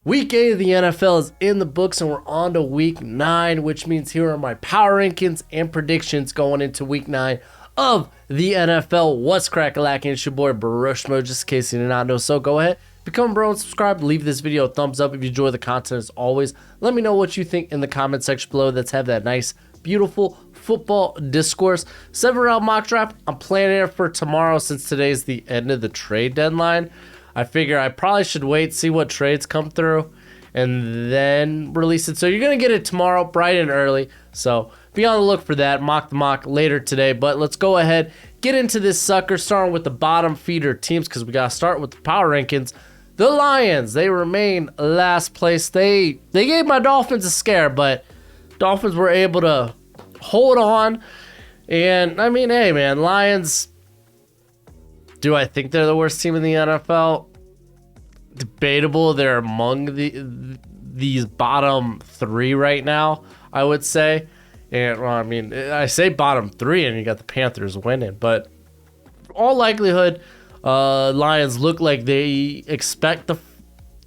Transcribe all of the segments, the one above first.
Week 8 of the NFL is in the books and we're on to week 9, which means here are my power rankings and predictions going into week 9 of the NFL. What's crack-a-lackin'? It's your boy Broshmo, just in case you did not know. So go ahead, become a bro and subscribe. Leave this video a thumbs up if you enjoy the content as always. Let me know what you think in the comment section below. Let's have that nice, beautiful football discourse. 7-round mock draft. I'm planning it for tomorrow since today's the end of the trade deadline. I figure I probably should wait, see what trades come through, and then release it. So you're going to get it tomorrow, bright and early. So be on the look for that. Mock the mock later today. But let's go ahead, get into this sucker, starting with the bottom feeder teams because we got to start with the power rankings. The Lions, they remain last place. They gave my Dolphins a scare, but Dolphins were able to hold on. And, I mean, hey, man, Lions... Do I think they're the worst team in the NFL? Debatable. They're among these bottom 3 right now, I would say. And well, I mean, I say bottom 3, and you got the Panthers winning. But all likelihood, Lions look like they expect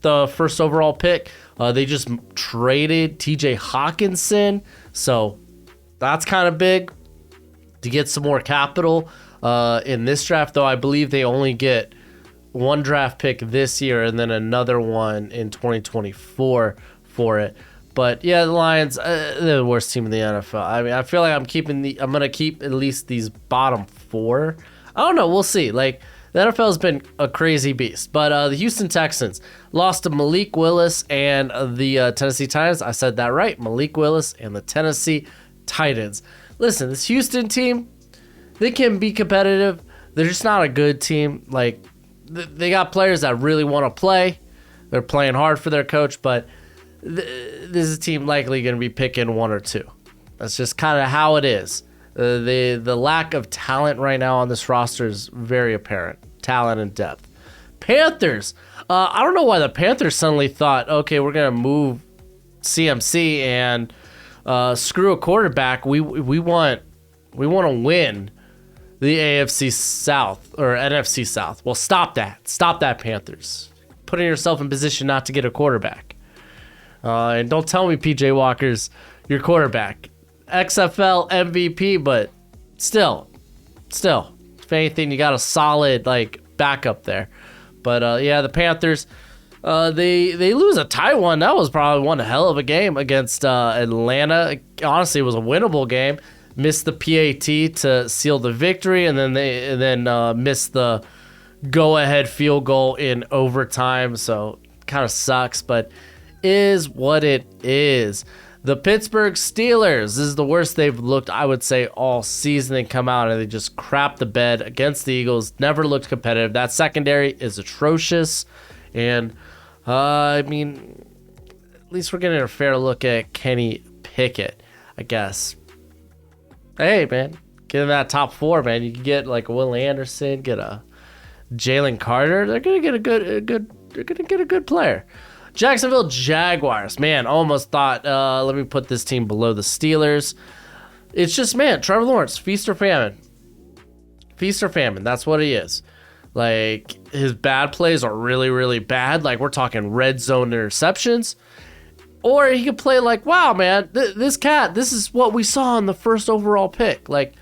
the first overall pick. They just traded T.J. Hawkinson, so that's kind of big to get some more capital. In this draft, though, I believe they only get one draft pick this year and then another one in 2024 for it. But yeah, the Lions, they're the worst team in the NFL. I mean, I feel like I'm gonna keep at least these bottom 4. I don't know, we'll see. Like, the NFL has been a crazy beast. But the Houston Texans lost to Malik Willis and the Tennessee Titans. I said that right, Malik Willis and the Tennessee Titans. Listen, this Houston team, they can be competitive. They're just not a good team. Like, they got players that really want to play. They're playing hard for their coach, but this is a team likely going to be picking 1 or 2. That's just kind of how it is. The lack of talent right now on this roster is very apparent. Talent and depth. Panthers. I don't know why the Panthers suddenly thought, okay, we're going to move CMC and screw a quarterback. We want to win the AFC South or NFC South. Well, stop that. Stop that, Panthers. Putting yourself in position not to get a quarterback. And don't tell me PJ Walker's your quarterback. XFL MVP, but still, if anything, you got a solid like backup there. But yeah, the Panthers, they lose a tight one. That was probably one hell of a game against Atlanta. Honestly, it was a winnable game. Missed the PAT to seal the victory, and then missed the go-ahead field goal in overtime. So kind of sucks, but is what it is. The Pittsburgh Steelers, this is the worst they've looked, I would say, all season. They come out and they just crap the bed against the Eagles. Never looked competitive. That secondary is atrocious, and I mean, at least we're getting a fair look at Kenny Pickett, I guess. Hey, man, get in that top 4, man. You can get like Will Anderson, get a Jalen Carter. They're gonna get a good player. Jacksonville Jaguars, man, almost thought. Let me put this team below the Steelers. It's just, man, Trevor Lawrence, feast or famine. Feast or famine. That's what he is. Like, his bad plays are really, really bad. Like, we're talking red zone interceptions. Or he could play like, wow, man, this is what we saw in the first overall pick. Like,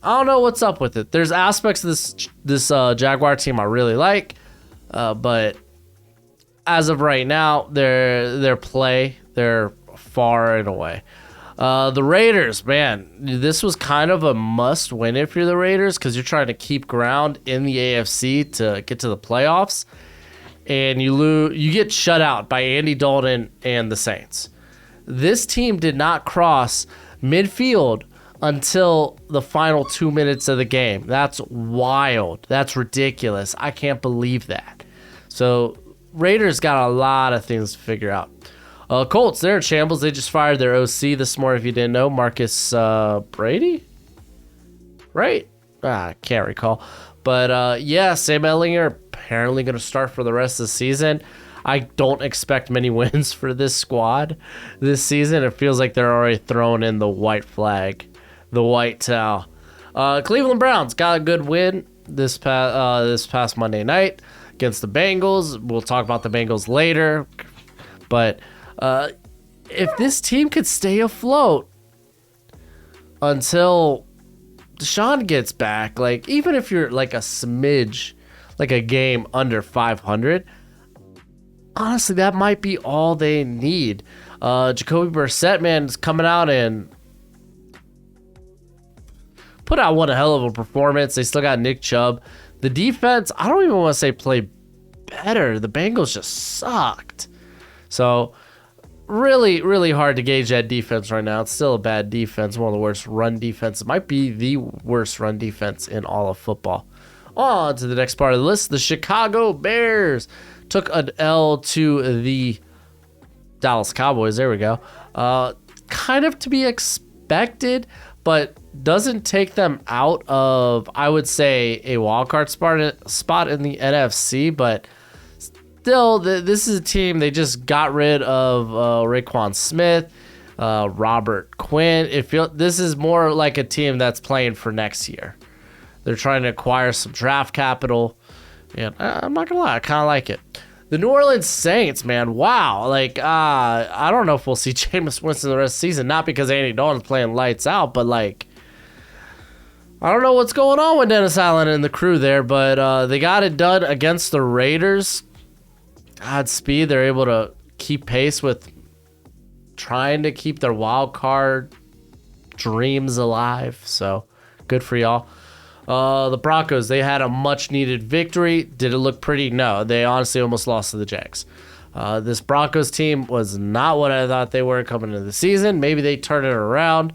I don't know what's up with it. There's aspects of this Jaguar team I really like, but as of right now, they're far and away. The Raiders, man, this was kind of a must-win if you're the Raiders because you're trying to keep ground in the AFC to get to the playoffs. And you get shut out by Andy Dalton and the Saints. This team did not cross midfield until the final 2 minutes of the game. That's wild. That's ridiculous. I can't believe that. So Raiders got a lot of things to figure out. Colts, they're in shambles. They just fired their OC this morning, if you didn't know. Marcus Brady? Right? I can't recall. But yeah, Sam Ehlinger apparently going to start for the rest of the season. I don't expect many wins for this squad this season. It feels like they're already throwing in the white flag, the white towel. Cleveland Browns got a good win this past Monday night against the Bengals. We'll talk about the Bengals later. But if this team could stay afloat until Deshaun gets back, like even if you're like a smidge, like a game under 500, honestly, that might be all they need. Jacoby Brissett, man, is coming out and put out one hell of a performance. They still got Nick Chubb. The defense, I don't even want to say play better. The Bengals just sucked. So really, really hard to gauge that defense right now. It's still a bad defense, one of the worst run defenses. It might be the worst run defense in all of football. On to the next part of the list. The Chicago Bears took an L to the Dallas Cowboys. There we go. Kind of to be expected, but doesn't take them out of, I would say, a wildcard spot in the NFC, but still, this is a team, they just got rid of Raekwon Smith, Robert Quinn. This is more like a team that's playing for next year. They're trying to acquire some draft capital, and I'm not gonna lie, I kind of like it. The New Orleans Saints, man, wow. Like, I don't know if we'll see Jameis Winston the rest of the season, not because Andy Dalton's playing lights out, but like, I don't know what's going on with Dennis Allen and the crew there, but they got it done against the Raiders. Godspeed, they're able to keep pace with trying to keep their wild card dreams alive. So good for y'all. The Broncos, they had a much needed victory. Did it look pretty? No, they honestly almost lost to the Jags. This Broncos team was not what I thought they were coming into the season. Maybe they turn it around.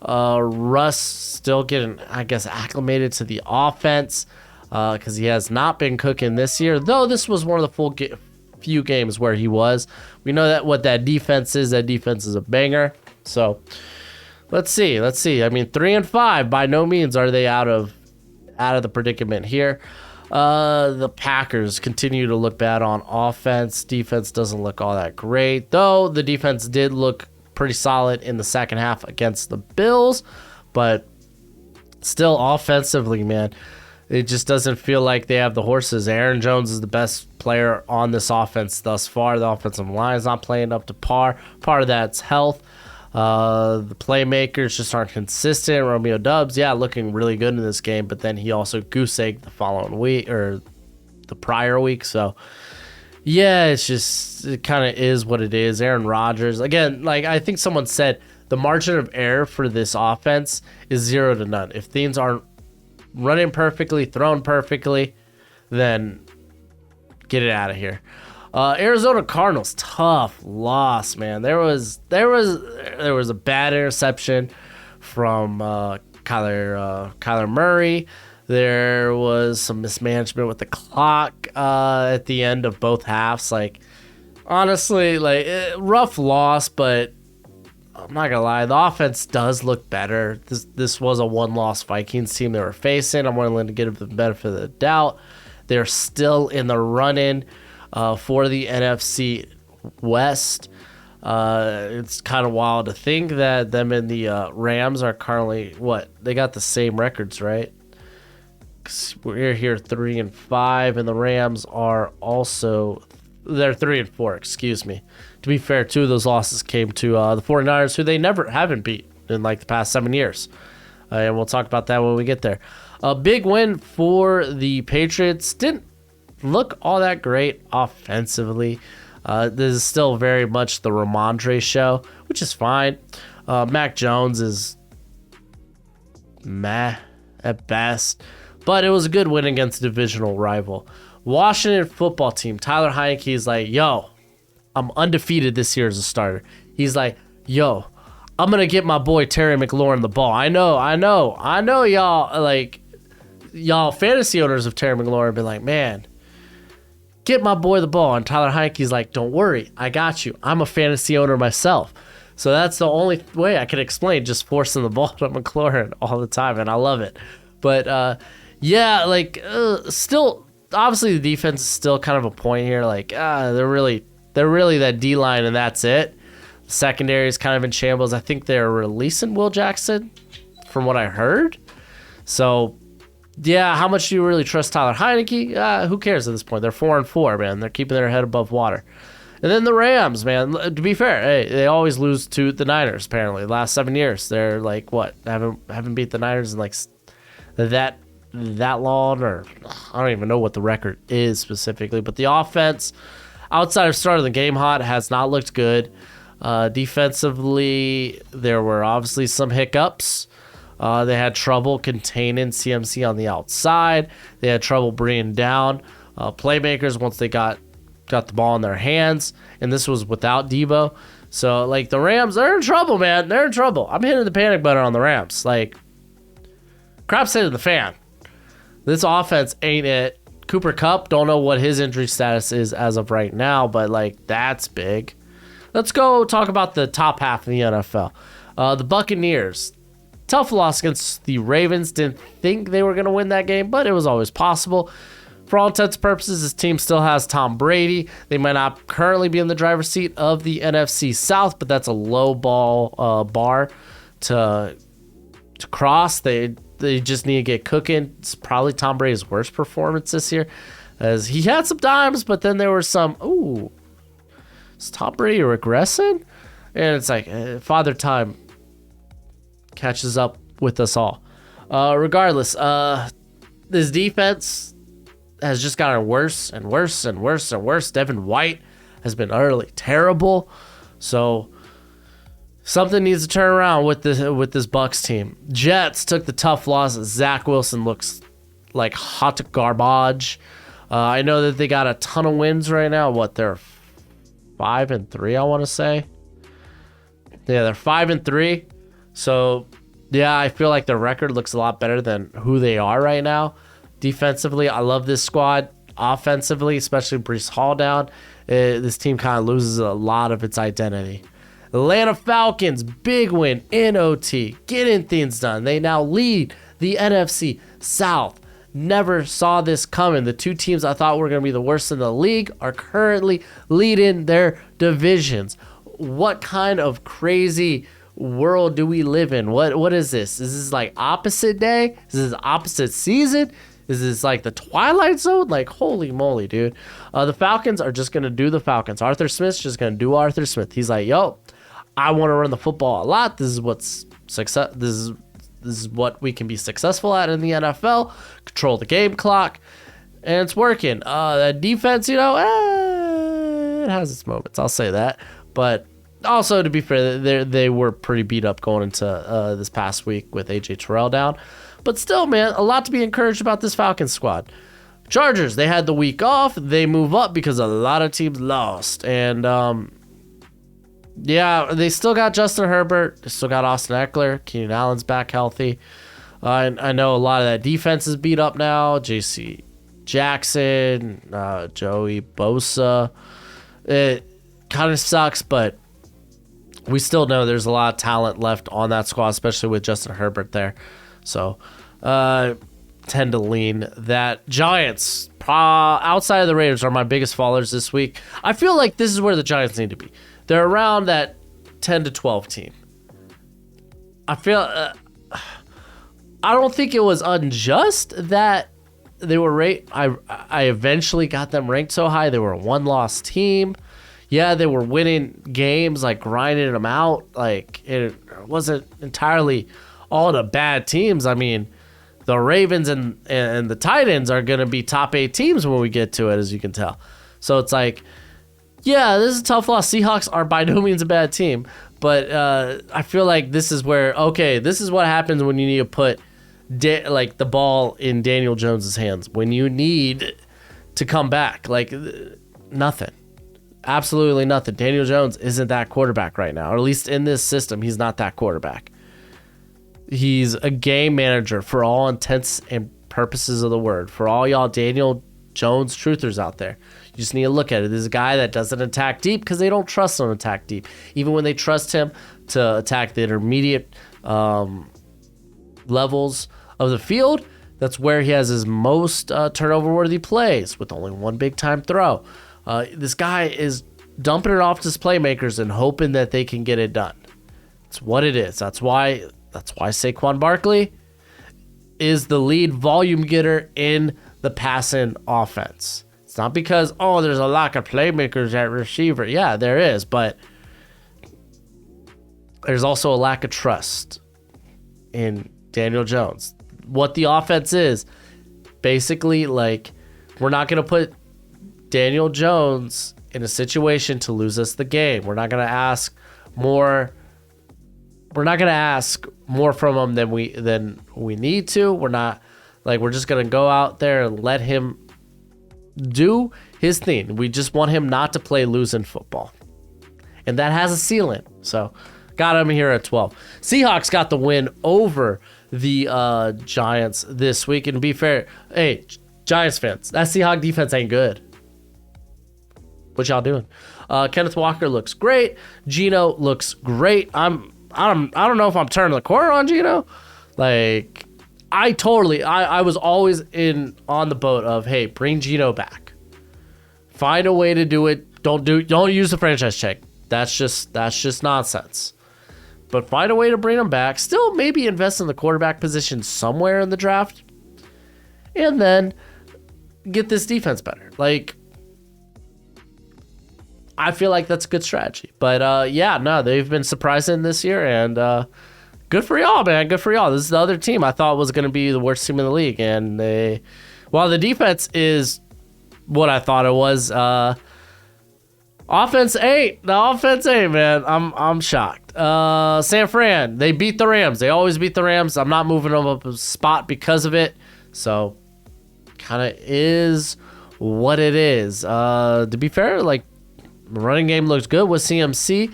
Russ still getting, I guess, acclimated to the offense because he has not been cooking this year, though this was one of the few games where he was. We know that what that defense is. That defense is a banger. So let's see. I mean, 3-5. By no means are they out of the predicament here. The Packers continue to look bad on offense. Defense doesn't look all that great, though the defense did look pretty solid in the second half against the Bills, but still offensively, man, it just doesn't feel like they have the horses. Aaron Jones is the best player on this offense thus far. The offensive line is not playing up to par. Part of that's health. The playmakers just aren't consistent. Romeo Doubs, looking really good in this game, but then he also goose-egged the following week or the prior week. So, it kind of is what it is. Aaron Rodgers, again, like I think someone said, the margin of error for this offense is 0 to none. If things aren't running perfectly, thrown perfectly, then get it out of here. Arizona Cardinals, tough loss, man. There was a bad interception from Kyler Murray. There was some mismanagement with the clock at the end of both halves. Like, honestly, rough loss, but I'm not gonna lie, the offense does look better. This was a one-loss Vikings team they were facing. I'm willing to give them the benefit of the doubt. They're still in the run-in for the NFC West. It's kind of wild to think that them and the Rams are currently they got the same records, right? We're here 3-5, and the Rams are also, they're 3-4. Excuse me. To be fair, 2 of those losses came to the 49ers, who they haven't beat in like the past 7 years. And we'll talk about that when we get there. A big win for the Patriots. Didn't look all that great offensively. This is still very much the Ramondre show, which is fine. Mac Jones is meh at best, but it was a good win against a divisional rival. Washington football team, Tyler Heinicke is like, yo, I'm undefeated this year as a starter. He's like, yo, I'm going to get my boy Terry McLaurin the ball. I know y'all fantasy owners of Terry McLaurin been like, man, get my boy the ball. And Tyler Heinicke's like, don't worry, I got you. I'm a fantasy owner myself. So that's the only way I can explain just forcing the ball to McLaurin all the time, and I love it. But, still, obviously the defense is still kind of a point here. Like, they're really that D-line, and that's it. The secondary is kind of in shambles. I think they're releasing Will Jackson, from what I heard. So, how much do you really trust Tyler Heinicke? Who cares at this point? They're 4-4, man. They're keeping their head above water. And then the Rams, man. To be fair, hey, they always lose to the Niners. Apparently, the last 7 years, they're like what? Haven't beat the Niners in like that long, or I don't even know what the record is specifically. But the offense, outside of starting the game hot, has not looked good. Defensively, there were obviously some hiccups. They had trouble containing CMC on the outside. They had trouble bringing down playmakers once they got the ball in their hands, and this was without Debo. So, like, the Rams, they're in trouble, man. They're in trouble. I'm hitting the panic button on the Rams. Like, crap's hitting the fan. This offense ain't it. Cooper Kupp, don't know what his injury status is as of right now, but, like, that's big. Let's go talk about the top half of the NFL. The Buccaneers. Tough loss against the Ravens. Didn't think they were going to win that game, but it was always possible. For all intents and purposes, this team still has Tom Brady. They might not currently be in the driver's seat of the NFC South, but that's a low bar to cross. They just need to get cooking. It's probably Tom Brady's worst performance this year, as he had some dimes, but then there were some, is Tom Brady regressing? And it's like, Father Time catches up with us all. Regardless, this defense has just gotten worse and worse and worse and worse. Devin White has been utterly terrible. So something needs to turn around with this Bucs team. Jets took the tough loss. Zach Wilson looks like hot garbage. I know that they got a ton of wins right now. They're 5-3, I want to say. Yeah, they're 5-3. So, yeah, I feel like their record looks a lot better than who they are right now. Defensively, I love this squad. Offensively, especially Breece Hall down, this team kind of loses a lot of its identity. Atlanta Falcons, big win in OT, getting things done. They now lead the NFC South. Never saw this coming. The two teams I thought were going to be the worst in the league are currently leading their divisions. What kind of crazy world do we live in? What is this? Is this like opposite day? Is this opposite season? Is this like the Twilight Zone? Like, holy moly, dude. The Falcons are just going to do the Falcons. Arthur Smith's just going to do Arthur Smith. He's like, yo, I want to run the football a lot. This is what's success. This is what we can be successful at in the NFL. Control the game clock. And it's working. The defense, it has its moments. I'll say that. But also, to be fair, they were pretty beat up going into this past week with AJ Terrell down. But still, man, a lot to be encouraged about this Falcons squad. Chargers, they had the week off. They move up because a lot of teams lost. And, they still got Justin Herbert. They still got Austin Eckler. Keenan Allen's back healthy. I know a lot of that defense is beat up now. J.C. Jackson, Joey Bosa. It kind of sucks, but we still know there's a lot of talent left on that squad, especially with Justin Herbert there. So, tend to lean that. Giants, outside of the Raiders, are my biggest fallers this week. I feel like this is where the Giants need to be. They're around that 10-12 team. I feel, I don't think it was unjust that they were I eventually got them ranked so high. They were a one-loss team. Yeah, they were winning games, like grinding them out. Like, it wasn't entirely all the bad teams. I mean, the Ravens and the Titans are going to be top 8 teams when we get to it, as you can tell. So it's like, yeah, this is a tough loss. Seahawks are by no means a bad team, but I feel like this is where, this is what happens when you need to put the ball in Daniel Jones's hands, when you need to come back. Like, nothing. Absolutely nothing. Daniel Jones isn't that quarterback right now, or at least in this system, he's not that quarterback. He's a game manager for all intents and purposes of the word. For all y'all Daniel Jones truthers out there, you just need to look at it. This is a guy that doesn't attack deep because they don't trust him to attack deep. Even when they trust him to attack the intermediate levels of the field, that's where he has his most turnover-worthy plays, with only one big-time throw. This guy is dumping it off to his playmakers and hoping that they can get it done. It's what it is. That's why Saquon Barkley is the lead volume getter in the passing offense. It's It's not because, oh, there's a lack of playmakers at receiver. Yeah, there is, but there's also a lack of trust in Daniel Jones. What the offense is, basically, like, we're not going to put Daniel Jones in a situation to lose us the game. We're not going to ask more. We're not going to ask more from him than we need to. We're just going to go out there and let him do his thing. We just want him not to play losing football. And that has a ceiling. So, got him here at 12. Seahawks got the win over the Giants this week. And to be fair, hey, Giants fans, that Seahawks defense ain't good. What y'all doing? Kenneth Walker looks great. Geno looks great. I don't know if I'm turning the corner on Geno. Like, I was always on the boat of, hey, bring Geno back. Find a way to do it. Don't use the franchise check. That's just nonsense. But find a way to bring him back. Still maybe invest in the quarterback position somewhere in the draft. And then get this defense better. Like, I feel like that's a good strategy. But they've been surprising this year, and good for y'all, man. Good for y'all. This is the other team I thought was going to be the worst team in the league, and while the defense is what I thought it was, offense ain't. The offense ain't, man. I'm shocked. San Fran, they beat the Rams. They always beat the Rams. I'm not moving them up a spot because of it. So, kind of is what it is. To be fair, like, the running game looks good with CMC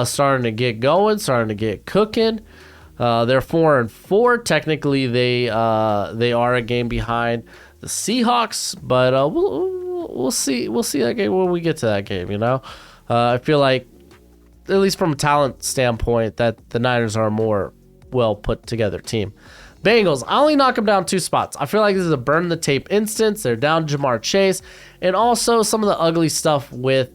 starting to get going, starting to get cooking. They're 4-4. Technically, they are a game behind the Seahawks, but we'll see. We'll see that game when we get to that game. You know, I feel like, at least from a talent standpoint, that the Niners are a more well put together team. Bengals, I only knock them down 2 spots. I feel like this is a burn the tape instance. They're down Jamar Chase, and also some of the ugly stuff with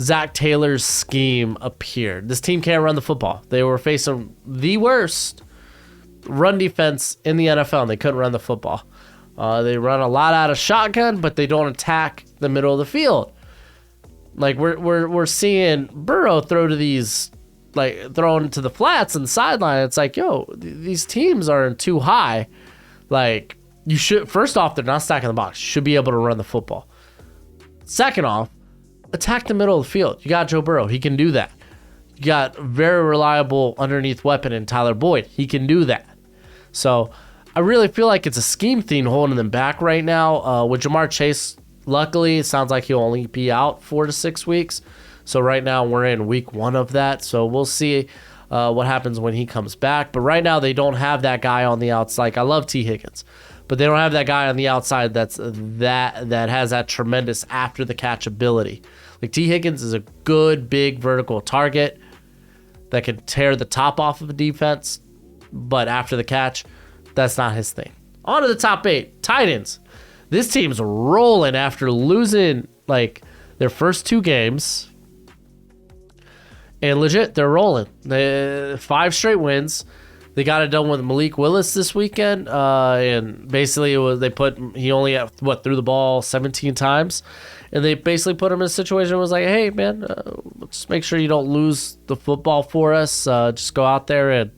Zach Taylor's scheme appeared. This team can't run the football. They were facing the worst run defense in the NFL, and they couldn't run the football. They run a lot out of shotgun, but they don't attack the middle of the field. Like, we're seeing Burrow throw to these, like, throwing to the flats and the sideline. It's like, yo, these teams are too high. Like, you should, first off, they're not stacking the box. You should be able to run the football. Second off, attack the middle of the field. You got Joe Burrow. He can do that. You got a very reliable underneath weapon in Tyler Boyd. He can do that. So I really feel like it's a scheme thing holding them back right now. With Jamar Chase, luckily, it sounds like he'll only be out 4 to 6 weeks. So right now we're in week 1 of that. So we'll see what happens when he comes back. But right now they don't have that guy on the outside. Like, I love T. Higgins, but they don't have that guy on the outside that has that tremendous after the catch ability. Like, T. Higgins is a good big vertical target that can tear the top off of a defense, but after the catch, that's not his thing. On to the top 8, Titans. This team's rolling after losing, like, their first 2 games. And legit, they're rolling. 5 straight wins. They got it done with Malik Willis this weekend, and basically he only threw the ball 17 times, and they basically put him in a situation where it was like, hey man, just make sure you don't lose the football for us. Just go out there and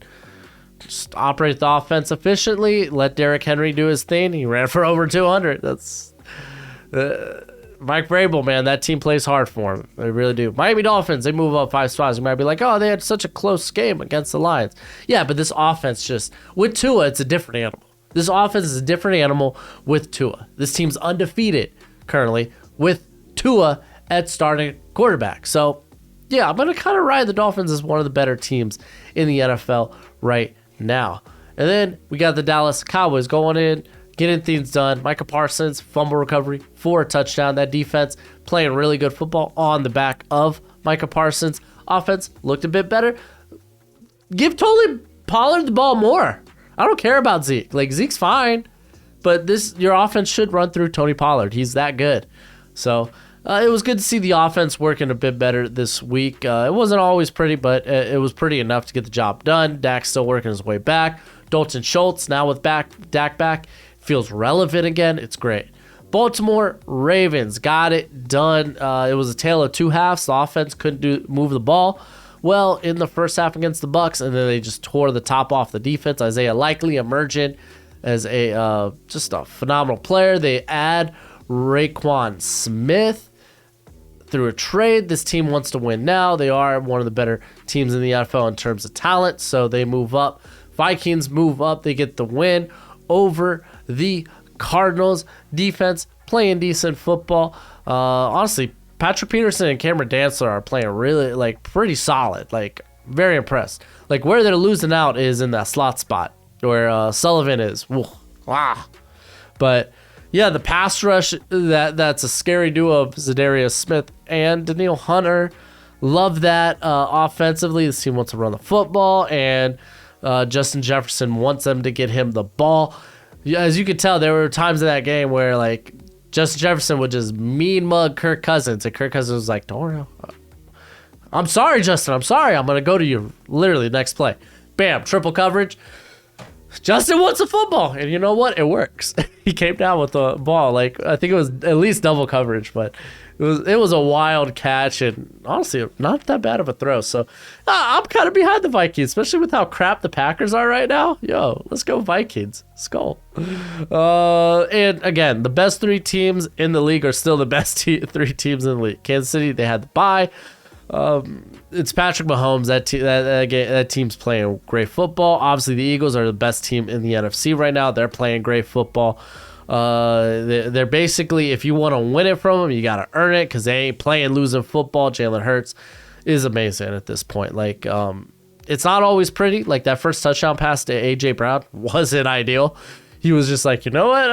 just operate the offense efficiently. Let Derrick Henry do his thing. He ran for over 200. That's Mike Vrabel, man. That team plays hard for him. They really do. Miami Dolphins, they move up 5 spots. You might be like, oh, they had such a close game against the Lions. Yeah, but this offense just, with Tua, it's a different animal. This offense is a different animal with Tua. This team's undefeated currently with Tua at starting quarterback. So, yeah, I'm going to kind of ride the Dolphins as one of the better teams in the NFL right now. And then we got the Dallas Cowboys going in, getting things done. Micah Parsons, fumble recovery for a touchdown. That defense playing really good football on the back of Micah Parsons. Offense looked a bit better. Give Tony Pollard the ball more. I don't care about Zeke. Like, Zeke's fine, but your offense should run through Tony Pollard. He's that good. So it was good to see the offense working a bit better this week. It wasn't always pretty, but it was pretty enough to get the job done. Dak's still working his way back. Dalton Schultz, now with Dak back, feels relevant again. It's great. Baltimore Ravens got it done. It was a tale of two halves. The offense couldn't move the ball well in the first half against the Bucs, and then they just tore the top off the defense. Isaiah Likely emerging as a just a phenomenal player. They add Raekwon Smith through a trade. This team wants to win now. They are one of the better teams in the NFL in terms of talent, so they move up. Vikings move up. They get the win over the Cardinals. Defense playing decent football. Honestly, Patrick Peterson and Cameron Dantzler are playing really, pretty solid. Very impressed. Where they're losing out is in that slot spot where Sullivan is. Wow. But yeah, the pass rush, that's a scary duo of Zadarius Smith and Danielle Hunter. Love that offensively. This team wants to run the football, and Justin Jefferson wants them to get him the ball. As you could tell, there were times in that game where Justin Jefferson would just mean mug Kirk Cousins, and Kirk Cousins was like, "Don't worry, I'm sorry, Justin. I'm sorry. I'm gonna go to you." Literally next play, bam, triple coverage. Justin wants a football, and you know what? It works. He came down with the ball. I think it was at least double coverage, but it was a wild catch, and honestly, not that bad of a throw. So I'm kind of behind the Vikings, especially with how crap the Packers are right now. Yo, let's go Vikings. Skull. And again, the best three teams in the league are still the best three teams in the league. Kansas City, they had the bye. It's Patrick Mahomes. That team's playing great football. Obviously, the Eagles are the best team in the NFC right now. They're playing great football. They're basically, if you want to win it from them, you got to earn it because they ain't playing losing football. Jalen Hurts is amazing at this point. It's not always pretty. That first touchdown pass to A.J. Brown wasn't ideal. He was just like, you know what,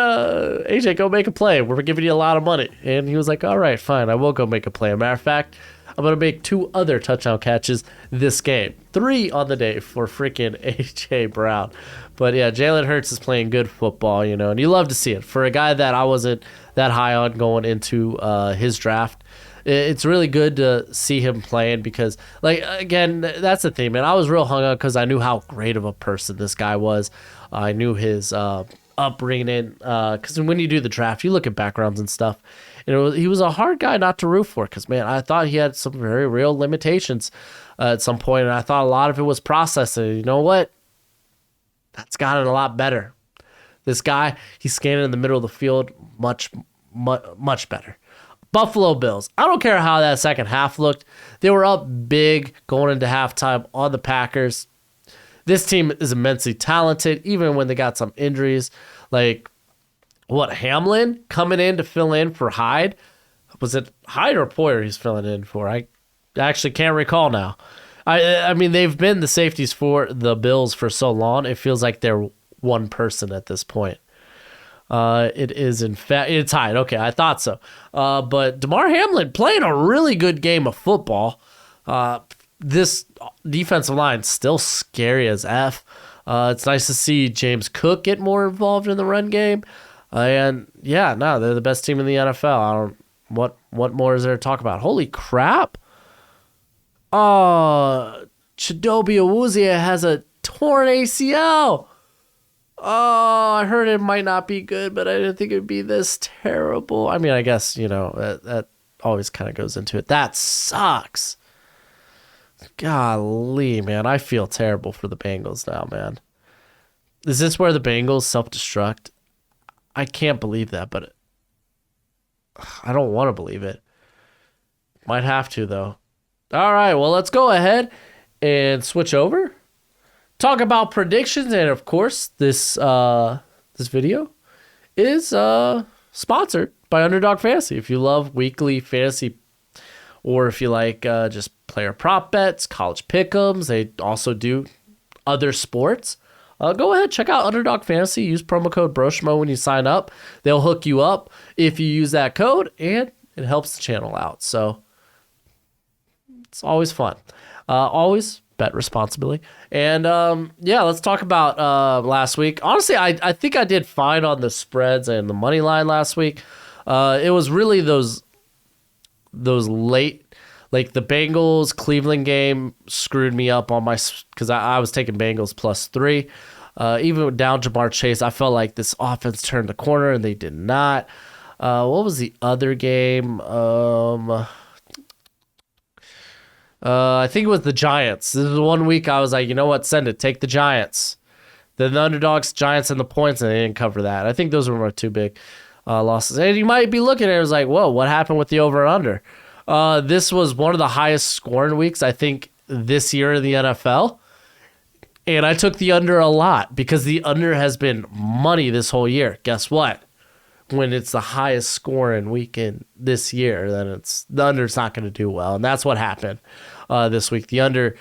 AJ, go make a play. We're giving you a lot of money. And he was like, all right, fine, I will go make a play. As a matter of fact, I'm going to make 2 other touchdown catches this game. 3 on the day for freaking A.J. Brown. But yeah, Jalen Hurts is playing good football, and you love to see it. For a guy that I wasn't that high on going into his draft, it's really good to see him playing because, again, that's the thing, man. I was real hung up because I knew how great of a person this guy was. I knew his upbringing because when you do the draft, you look at backgrounds and stuff. He was a hard guy not to root for because, man, I thought he had some very real limitations at some point, and I thought a lot of it was processing. You know what? That's gotten a lot better. This guy, he's scanning in the middle of the field much, much better. Buffalo Bills. I don't care how that second half looked. They were up big going into halftime on the Packers. This team is immensely talented, even when they got some injuries. Hamlin coming in to fill in for Hyde? Was it Hyde or Poyer he's filling in for? I actually can't recall now. I mean, they've been the safeties for the Bills for so long. It feels like they're one person at this point. It is, in fact, it's Hyde. Okay, I thought so. But Damar Hamlin playing a really good game of football. This defensive line still scary as F. It's nice to see James Cook get more involved in the run game. And yeah, no, they're the best team in the NFL. What more is there to talk about? Holy crap. Chidobe Awuzie has a torn ACL. I heard it might not be good, but I didn't think it would be this terrible. I mean, I guess, that always kind of goes into it. That sucks. Golly, man. I feel terrible for the Bengals now, man. Is this where the Bengals self-destruct? I can't believe that, but I don't want to believe it. Might have to, though. All right, well, let's go ahead and switch over. Talk about predictions, and of course, this video is sponsored by Underdog Fantasy. If you love weekly fantasy, or if you like just player prop bets, college pick'ems, they also do other sports. Go ahead, check out Underdog Fantasy. Use promo code Broshmo when you sign up. They'll hook you up if you use that code, and it helps the channel out. So it's always fun. Always bet responsibly. And yeah, let's talk about last week. Honestly, I think I did fine on the spreads and the money line last week. It was really those late, like the Bengals Cleveland game screwed me up on my, because I was taking Bengals +3. Even down Jamar Chase, I felt like this offense turned the corner and they did not. What was the other game? I think it was the Giants. This was 1 week I was like, you know what? Send it. Take the Giants. Then the underdogs, Giants, and the points, and they didn't cover that. I think those were my two big losses. And you might be looking at it as like, whoa, what happened with the over and under? This was one of the highest scoring weeks, I think, this year in the NFL. And I took the under a lot because the under has been money this whole year. Guess what? When it's the highest scoring weekend this year, then the under's not going to do well. And that's what happened this week. The under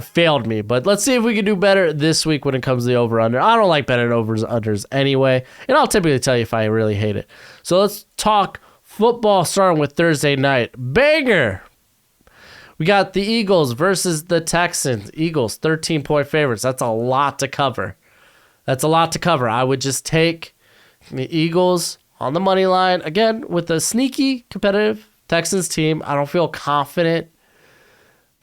failed me. But let's see if we can do better this week when it comes to the over-under. I don't like betting overs unders anyway. And I'll typically tell you if I really hate it. So let's talk football starting with Thursday night. Banger! We got the Eagles versus the Texans. Eagles, 13-point favorites. That's a lot to cover. I would just take the Eagles on the money line. Again, with a sneaky, competitive Texans team, I don't feel confident.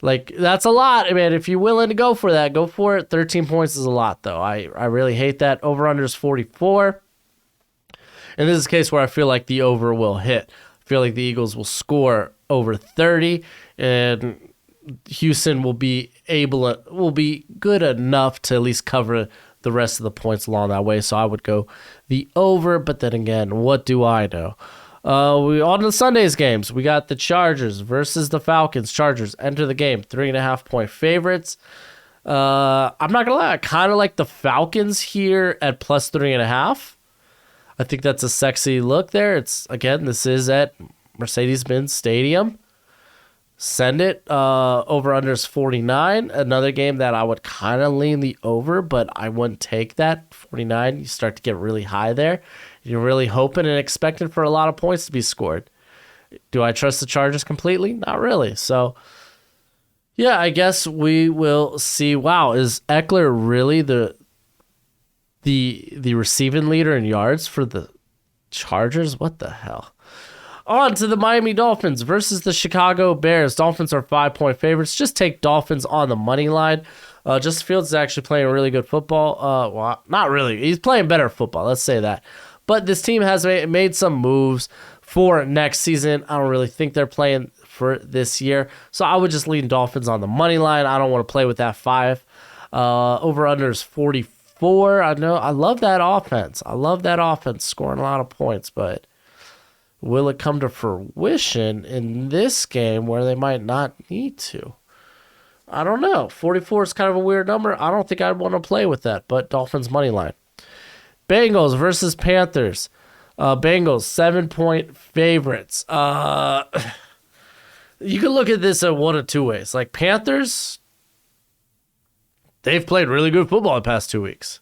Like, that's a lot. I mean, if you're willing to go for that, go for it. 13 points is a lot, though. I really hate that. Over-under is 44. And this is a case where I feel like the over will hit. I feel like the Eagles will score over 30, and Houston will be good enough to at least cover the rest of the points along that way. So I would go the over, but then again, what do I know? We on the Sunday's games, we got the Chargers versus the Falcons. Chargers enter the game 3.5-point favorites. I'm not gonna lie, I kind of like the Falcons here at plus 3.5. I think that's a sexy look there. This is at Mercedes-Benz Stadium. Send it. Over under is 49. Another game that I would kind of lean the over, but I wouldn't take that. 49, you start to get really high there. You're really hoping and expecting for a lot of points to be scored. Do I trust the Chargers completely? Not really. So, yeah, I guess we will see. Wow, is Eckler really the receiving leader in yards for the Chargers? What the hell? On to the Miami Dolphins versus the Chicago Bears. Dolphins are 5-point favorites. Just take Dolphins on the money line. Justin Fields is actually playing really good football. Well, not really. He's playing better football. Let's say that. But this team has made some moves for next season. I don't really think they're playing for this year. So I would just lean Dolphins on the money line. I don't want to play with that 5. Over-under is 44. I know. I love that offense. Scoring a lot of points, but will it come to fruition in this game where they might not need to? I don't know. 44 is kind of a weird number. I don't think I'd want to play with that, but Dolphins money line. Bengals versus Panthers. Bengals, 7-point favorites. You can look at this in one of two ways. Like Panthers, they've played really good football the past 2 weeks.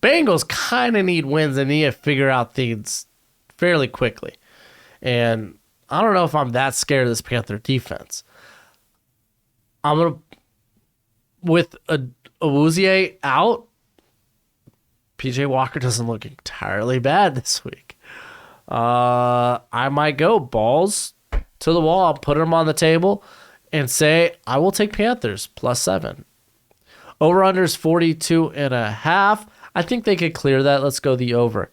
Bengals kind of need wins and need to figure out things fairly quickly. And I don't know if I'm that scared of this Panther defense. I'm going to, with Awuzie out, PJ Walker doesn't look entirely bad this week. I might go balls to the wall, put them on the table, and say I will take Panthers plus 7. Over-under is 42.5. I think they could clear that. Let's go the over.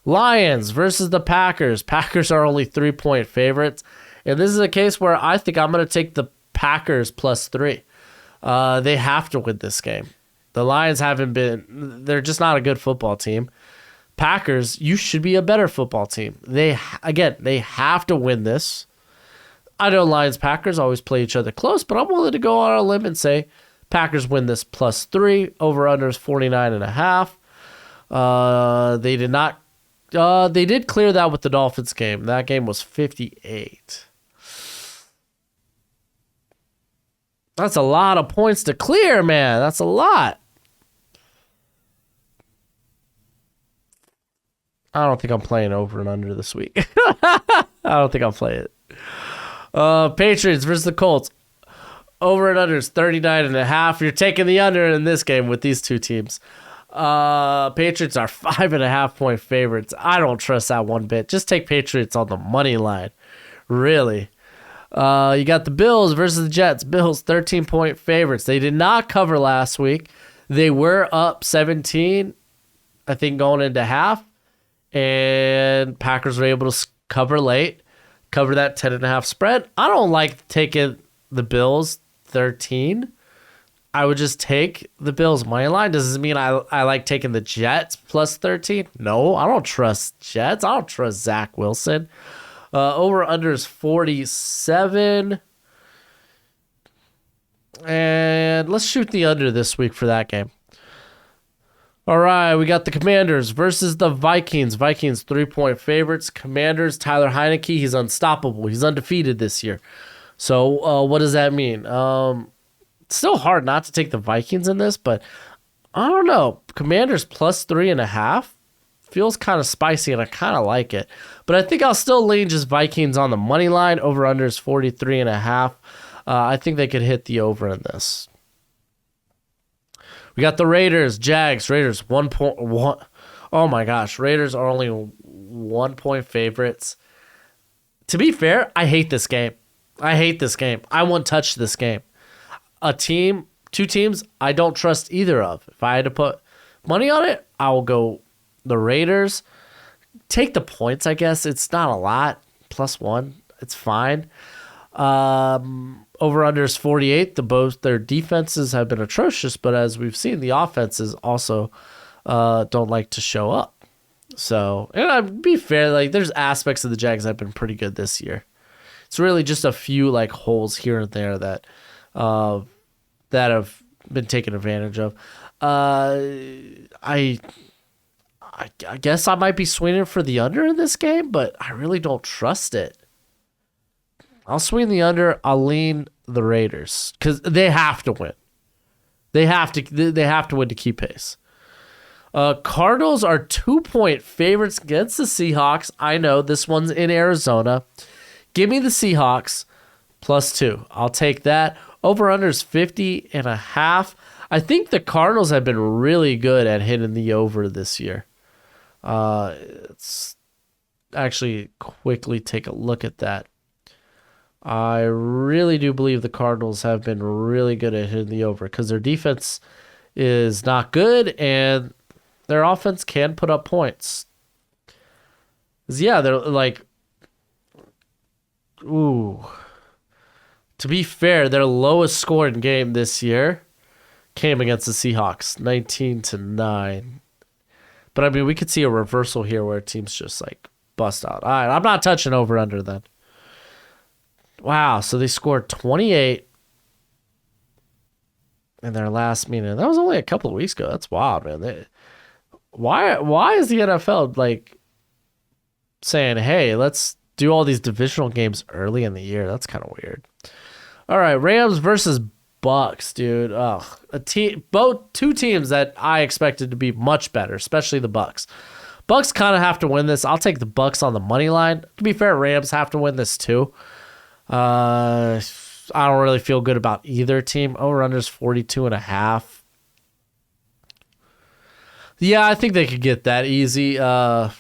Lions versus the Packers. Packers are only 3-point favorites. And this is a case where I think I'm going to take the Packers plus 3. They have to win this game. The Lions they're just not a good football team. Packers, you should be a better football team. They have to win this. I know Lions-Packers always play each other close, but I'm willing to go on a limb and say Packers win this plus 3. Over-under is 49.5. They did not. They did clear that with the Dolphins game. That game was 58. That's a lot of points to clear, man. That's a lot. I don't think I'm playing over and under this week. I don't think I'll play it. Patriots versus the Colts. Over and under is 39.5. You're taking the under in this game with these two teams. Patriots are 5.5-point favorites. I don't trust that one bit. Just take Patriots on the money line. Really. You got the Bills versus the Jets. Bills, 13-point favorites. They did not cover last week. They were up 17, I think, going into half. and Packers were able to cover late, cover that 10.5 spread. I don't like taking the Bills 13. I would just take the Bills money line. Does this mean I like taking the Jets plus 13? No, I don't trust Jets. I don't trust Zach Wilson. Over under is 47. And let's shoot the under this week for that game. All right, we got the Commanders versus the Vikings. Vikings 3-point favorites. Commanders, Tyler Heineke, he's unstoppable. He's undefeated this year. So what does that mean? It's still hard not to take the Vikings in this, but I don't know. Commanders plus 3.5 feels kind of spicy, and I kind of like it. But I think I'll still lean just Vikings on the money line. Over under is 43.5. I think they could hit the over in this. We got the Raiders, Jags. Raiders 1.1. Oh my gosh, Raiders are only 1-point favorites. To be fair, I hate this game. I won't touch this game. Two teams, I don't trust either of. If I had to put money on it, I will go the Raiders. Take the points, I guess. It's not a lot. +1. It's fine. Over under is 48. Both their defenses have been atrocious, but as we've seen, the offenses also don't like to show up. So, and I'd be fair, like there's aspects of the Jags that have been pretty good this year. It's really just a few like holes here and there that have been taken advantage of. I guess I might be swinging for the under in this game, but I really don't trust it. I'll swing the under. I'll lean the Raiders because they have to win. They have to win to keep pace. Cardinals are 2-point favorites against the Seahawks. I know this one's in Arizona. Give me the Seahawks +2. I'll take that. Over under is 50.5. I think the Cardinals have been really good at hitting the over this year. Let's actually quickly take a look at that. I really do believe the Cardinals have been really good at hitting the over because their defense is not good and their offense can put up points. Yeah, they're like, ooh. To be fair, their lowest scoring game this year came against the Seahawks, 19-9. But I mean, we could see a reversal here where teams just like bust out. All right, I'm not touching over under then. Wow, so they scored 28 in their last meeting. That was only a couple of weeks ago. That's wild, man. Why is the NFL like saying, hey, let's do all these divisional games early in the year? That's kind of weird. All right, Rams versus Bucks, dude. Two teams that I expected to be much better, especially the Bucks. Bucks kind of have to win this. I'll take the Bucks on the money line. To be fair, Rams have to win this too. I don't really feel good about either team. Over under is 42.5. Yeah, I think they could get that easy. I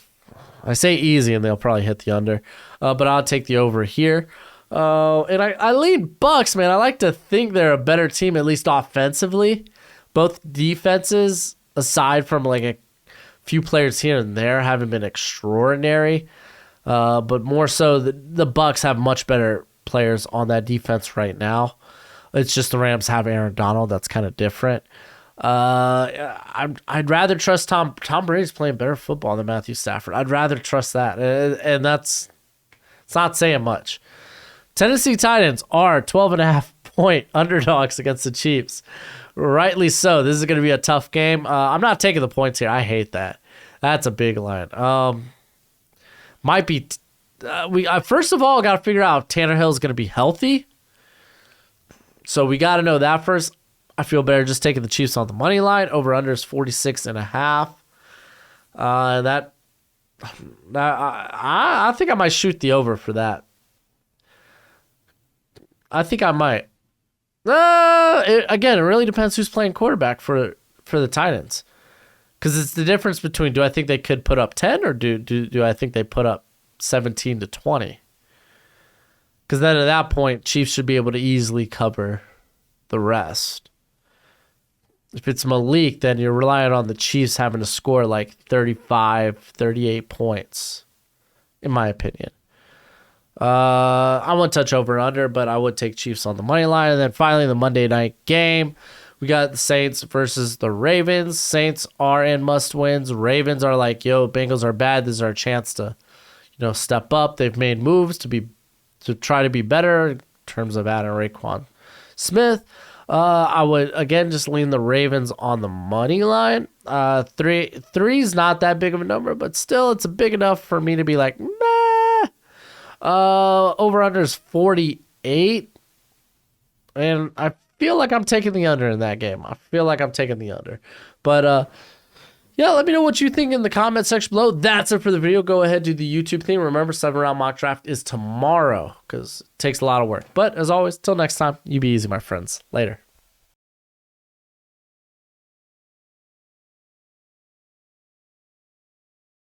say easy, and they'll probably hit the under. But I'll take the over here. And I lean Bucks, man. I like to think they're a better team, at least offensively. Both defenses, aside from like a few players here and there, haven't been extraordinary. But more so, the Bucks have much better players on that defense right now. It's just the Rams have Aaron Donald. That's kind of different. I'd rather trust Tom Brady's playing better football than Matthew Stafford. I'd rather trust that, and it's not saying much. Tennessee Titans are 12.5-point underdogs against the Chiefs. Rightly so. This is going to be a tough game. I'm not taking the points here. I hate that. That's a big line. Might be. We first of all got to figure out if Tannehill is going to be healthy. So we got to know that first. I feel better just taking the Chiefs on the money line. Over under is 46.5. I think I might shoot the over for that. I think I might. Again, it really depends who's playing quarterback for the Titans. Because it's the difference between, do I think they could put up 10 or do I think they put up 17-20? Because then at that point, Chiefs should be able to easily cover the rest. If it's Malik, then you're relying on the Chiefs having to score like 35, 38 points, in my opinion. I won't touch over under, but I would take Chiefs on the money line. And then finally, the Monday night game. We got the Saints versus the Ravens. Saints are in must wins. Ravens are like, yo, Bengals are bad. This is our chance to, step up. They've made moves to try to be better in terms of adding Raekwon Smith. I would again just lean the Ravens on the money line. Three's not that big of a number, but still it's big enough for me to be like, meh. Over under is 48. And I feel like I'm taking the under in that game. But yeah, let me know what you think in the comment section below. That's it for the video. Go ahead, do the YouTube thing. Remember, 7-round mock draft is tomorrow because it takes a lot of work. But as always, till next time, you be easy, my friends. Later.